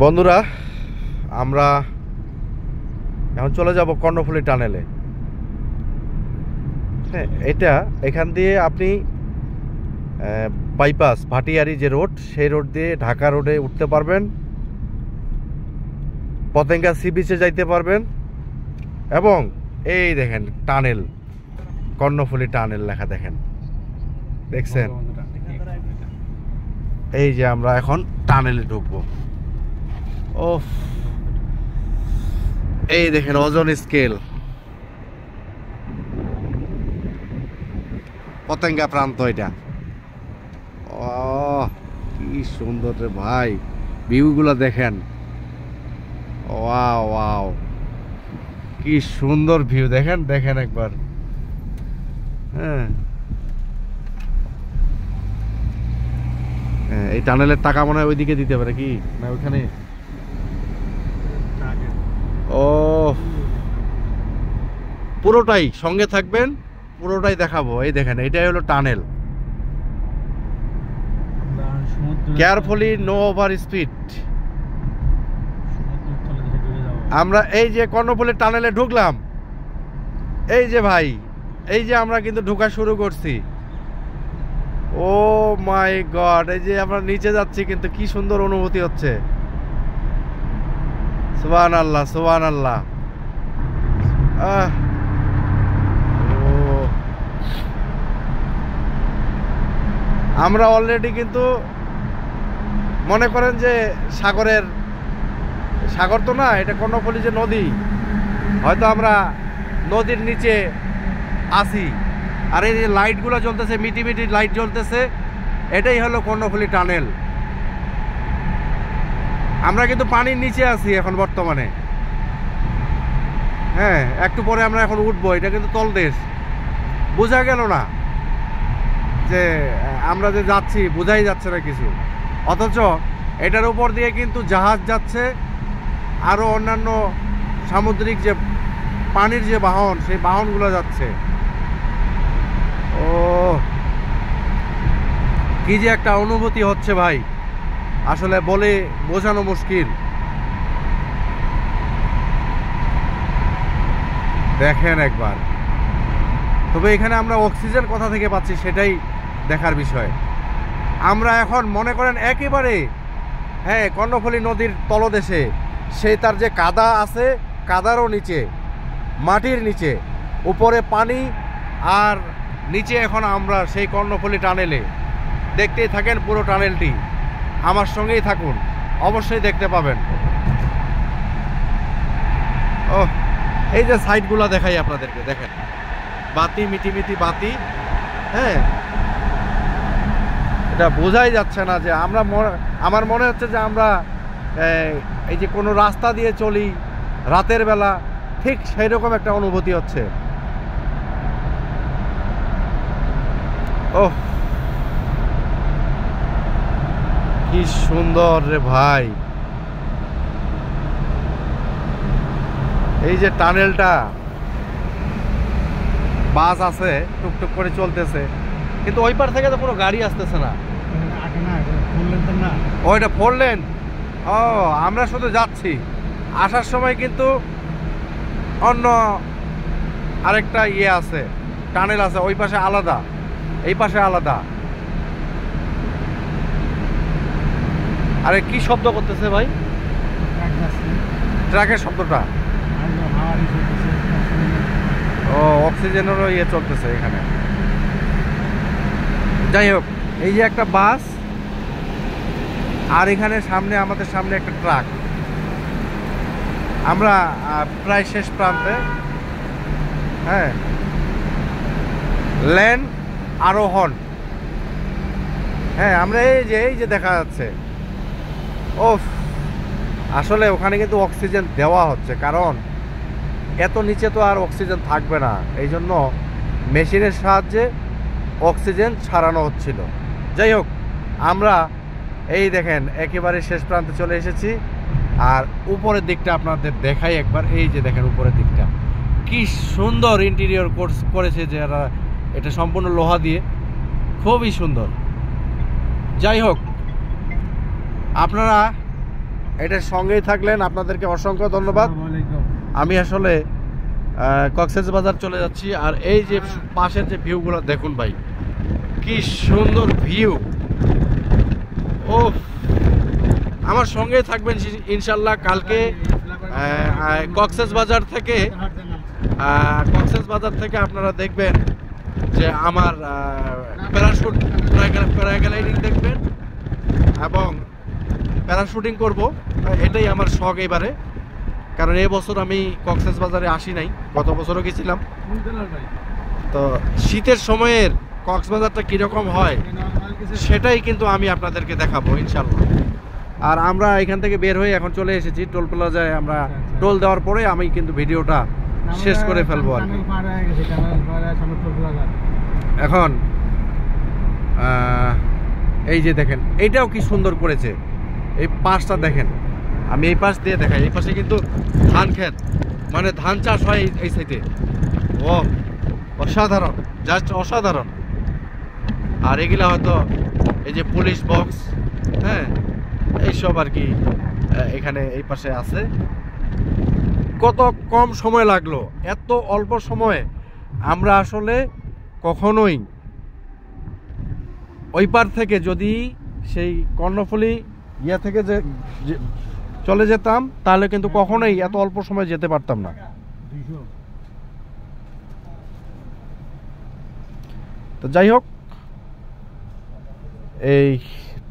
বন্ধুরা, আমরা এখন চলে যাব কর্ণফুলী টানেলে। হ্যাঁ, এটা এখান দিয়ে আপনি বাইপাস ভাটিয়ারি যে রোড, সেই রোড দিয়ে ঢাকা রোডে উঠতে পারবেন, পতেঙ্গা সি বিচে যাইতে পারবেন, এবং এই দেখেন টানেল, কর্ণফুলী টানেল লেখা দেখেন, দেখছেন? এই যে আমরা এখন টানেলে ঢুকবো। ওফ, এই দেখেন ওজন স্কেল, পতেঙ্গা প্রান্ত এটা। ও কি সুন্দর রে ভাই, ভিউগুলো দেখেন। ওয়াও ওয়াও, কি সুন্দর ভিউ, দেখেন দেখেন একবার। হ্যাঁ, এই টানেলের টাকা মনে হয় ওইদিকে দিতে পারে কি না ওইখানে? ও, পুরোটাই সঙ্গে থাকবেন, পুরোটাই দেখাবো। এই দেখেন, এটাই হলো tunnel. Carefully, no over speed. আমরা এই যে কর্ণফুলী টানেলে ঢুকলাম, এই যে ভাই, এই যে আমরা কিন্তু ঢোকা শুরু করছি। ও মাই গড, এই যে আমরা নিচে যাচ্ছি, কিন্তু কি সুন্দর অনুভূতি হচ্ছে। সুবহানাল্লাহ সুবহানাল্লাহ। আমরা অলরেডি কিন্তু মনে করেন যে সাগর তো না, এটা কর্ণফুলী যে নদী, হয়তো আমরা নদীর নিচে আছি। আর এই যে লাইটগুলো জ্বলতেছে, মিটি মিটি লাইট জ্বলতেছে, এটাই হলো কর্ণফুলী টানেল। আমরা কিন্তু পানির নিচে আছি এখন বর্তমানে। হ্যাঁ, একটু পরে আমরা এখন উঠবো। এটা কিন্তু তলদেশ, বোঝা গেল না যে আমরা যে যাচ্ছি, বোঝাই যাচ্ছে না কিছু। অথচ এটার উপর দিয়ে কিন্তু জাহাজ যাচ্ছে, আরও অন্যান্য সামুদ্রিক যে পানির যে বাহন, সেই বাহনগুলো যাচ্ছে। ও কি যে একটা অনুভূতি হচ্ছে ভাই, আসলে বলে বোঝানো মুশকিল। দেখেন একবার। তবে এখানে আমরা অক্সিজেন কোথা থেকে পাচ্ছি সেটাই দেখার বিষয়। আমরা এখন মনে করেন একেবারে, হ্যাঁ, কর্ণফুলী নদীর তলদেশে। সেই তার যে কাদা আছে, কাদারও নিচে, মাটির নিচে, উপরে পানি, আর নিচে এখন আমরা সেই কর্ণফুলী টানেলে। দেখতেই থাকেন পুরো টানেলটি, আমার সঙ্গেই থাকুন, অবশ্যই দেখতে পাবেন। ও, এই যে সাইডগুলো দেখাই আপনাদেরকে, দেখেন বাতি, মিটি বাতি। হ্যাঁ, এটা বোঝাই যাচ্ছে না যে আমরা, আমার মনে হচ্ছে যে আমরা এই যে কোনো রাস্তা দিয়ে চলি রাতের বেলা, ঠিক সেই রকম একটা অনুভূতি হচ্ছে। ও কি সুন্দর রে ভাই, এই যে টানেলটা। বাস আছে, টুকটুক করে চলতেছে, কিন্তু ওই পার থেকে তো কোনো গাড়ি আসতেছে না। ওইটা 4 লেন। ও, আমরা শুধু যাচ্ছি, আসার সময় কিন্তু অন্য আরেকটা ইয়ে আছে, টানেল আছে, ওই পাশে আলাদা, এই পাশে আলাদা। আরে কি শব্দ করতেছে ভাই? ট্রাকের শব্দটা। ও, অক্সিজেনেরও ইয়ে চলতেছে এখানে। যাই হোক, এই যে একটা বাস, আর এখানে সামনে, আমাদের সামনে একটা ট্রাক। আমরা প্রায় শেষ প্রান্তে। হ্যাঁ, লেন আরোহণ। হ্যাঁ, আমরা এই যে দেখা যাচ্ছে। ও, আসলে ওখানে কিন্তু অক্সিজেন দেওয়া হচ্ছে, কারণ এত নিচে তো আর অক্সিজেন থাকবে না, এই জন্য মেশিনের সাহায্যে অক্সিজেন ছাড়ানো হচ্ছিল। যাই হোক, আমরা এই দেখেন একেবারে শেষ প্রান্তে চলে এসেছি। আর উপরের দিকটা আপনাদের দেখাই একবার। এই যে দেখেন উপরের দিকটা, কি সুন্দর ইন্টেরিয়র করেছে যারা, এটা সম্পূর্ণ লোহা দিয়ে, খুবই সুন্দর। যাই হোক, আপনারা এটার সঙ্গেই থাকলেন, আপনাদেরকে অসংখ্য ধন্যবাদ। আমি আসলে কক্সবাজার চলে যাচ্ছি। আর এই যে পাশের যে ভিউগুলো দেখুন ভাই, কি সুন্দর ভিউ। ও, আমার সঙ্গেই থাকবেন ইনশাল্লাহ। কালকে কক্সবাজার থেকে আপনারা দেখবেন যে আমার প্যারাগ্লাইডিং দেখবেন এবং প্যারাশুটিং করব। এটাই আমার শখ এবারে, কারণ এই বছর আমি কক্সবাজারে আসি নাই, গত বছরও গেছিলাম। তো শীতের সময়ের কক্সবাজারটা কীরকম হয় সেটাই কিন্তু আমি আপনাদেরকে দেখাবো ইনশাল্লাহ। আর আমরা এখান থেকে বের হয়ে এখন চলে এসেছি টোল প্লাজায়। আমরা টোল দেওয়ার পরে আমি কিন্তু ভিডিওটা শেষ করে ফেলবো আর কি। এখন এই যে দেখেন, এইটাও কি সুন্দর করেছে, এই পাশটা দেখেন। আমি এই পাশ দিয়ে দেখাই, এই পাশে কিন্তু ধান ক্ষেত, মানে ধান চাষ হয় এই সাইডে। ও অসাধারণ, জাস্ট অসাধারণ। আর এগুলা হয়তো এই যে পুলিশ বক্স, হ্যাঁ, এইসব আর কি এখানে এই পাশে আছে। কত কম সময় লাগলো, এত অল্প সময়ে আমরা আসলে কখনোই ওই পার থেকে যদি সেই কর্ণফুলী ইয়া থেকে যে চলে যেতাম তাহলে কিন্তু কখনোই এত অল্প সময় যেতে পারতাম না। তো যাই হোক, এই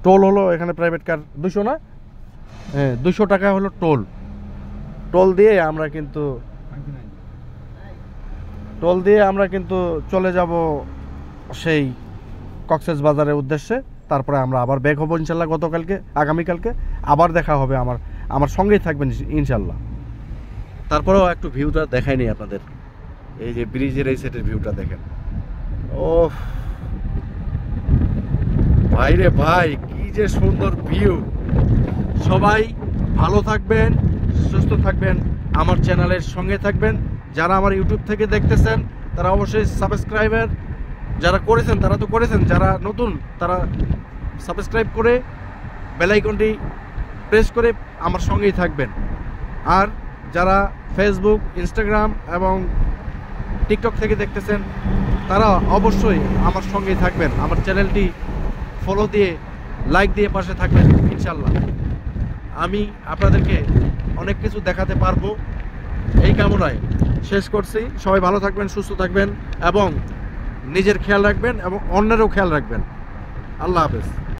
টোল হলো এখানে প্রাইভেট কার 200 না, হ্যাঁ 200 টাকা হলো টোল। টোল দিয়ে আমরা কিন্তু চলে যাব সেই কক্সবাজারের উদ্দেশ্যে। তারপরে আমরা আবার ব্যাক হবো ইনশাল্লাহ আগামীকালকে আবার দেখা হবে। আমার সঙ্গেই থাকবেন ইনশাল্লাহ। তারপরেও একটু ভিউটা দেখাইনি আপনাদের, এই যে ব্রিজের এই সাইডের ভিউটা দেখেন। ও ভাই রে ভাই, কি যে সুন্দর ভিউ। সবাই ভালো থাকবেন, সুস্থ থাকবেন, আমার চ্যানেলের সঙ্গে থাকবেন। যারা আমার ইউটিউব থেকে দেখতেছেন তারা অবশ্যই সাবস্ক্রাইবার, যারা করেছেন তারা তো করেছেন, যারা নতুন তারা সাবস্ক্রাইব করে বেল আইকনটি প্রেস করে আমার সঙ্গেই থাকবেন। আর যারা ফেসবুক, ইনস্টাগ্রাম এবং টিকটক থেকে দেখতেছেন তারা অবশ্যই আমার সঙ্গেই থাকবেন। আমার চ্যানেলটি ফলো দিয়ে, লাইক দিয়ে পাশে থাকবেন ইনশাল্লাহ। আমি আপনাদেরকে অনেক কিছু দেখাতে পারবো এই কামনায় শেষ করছি। সবাই ভালো থাকবেন, সুস্থ থাকবেন এবং নিজের খেয়াল রাখবেন এবং অন্যেরও খেয়াল রাখবেন। আল্লাহ হাফেজ।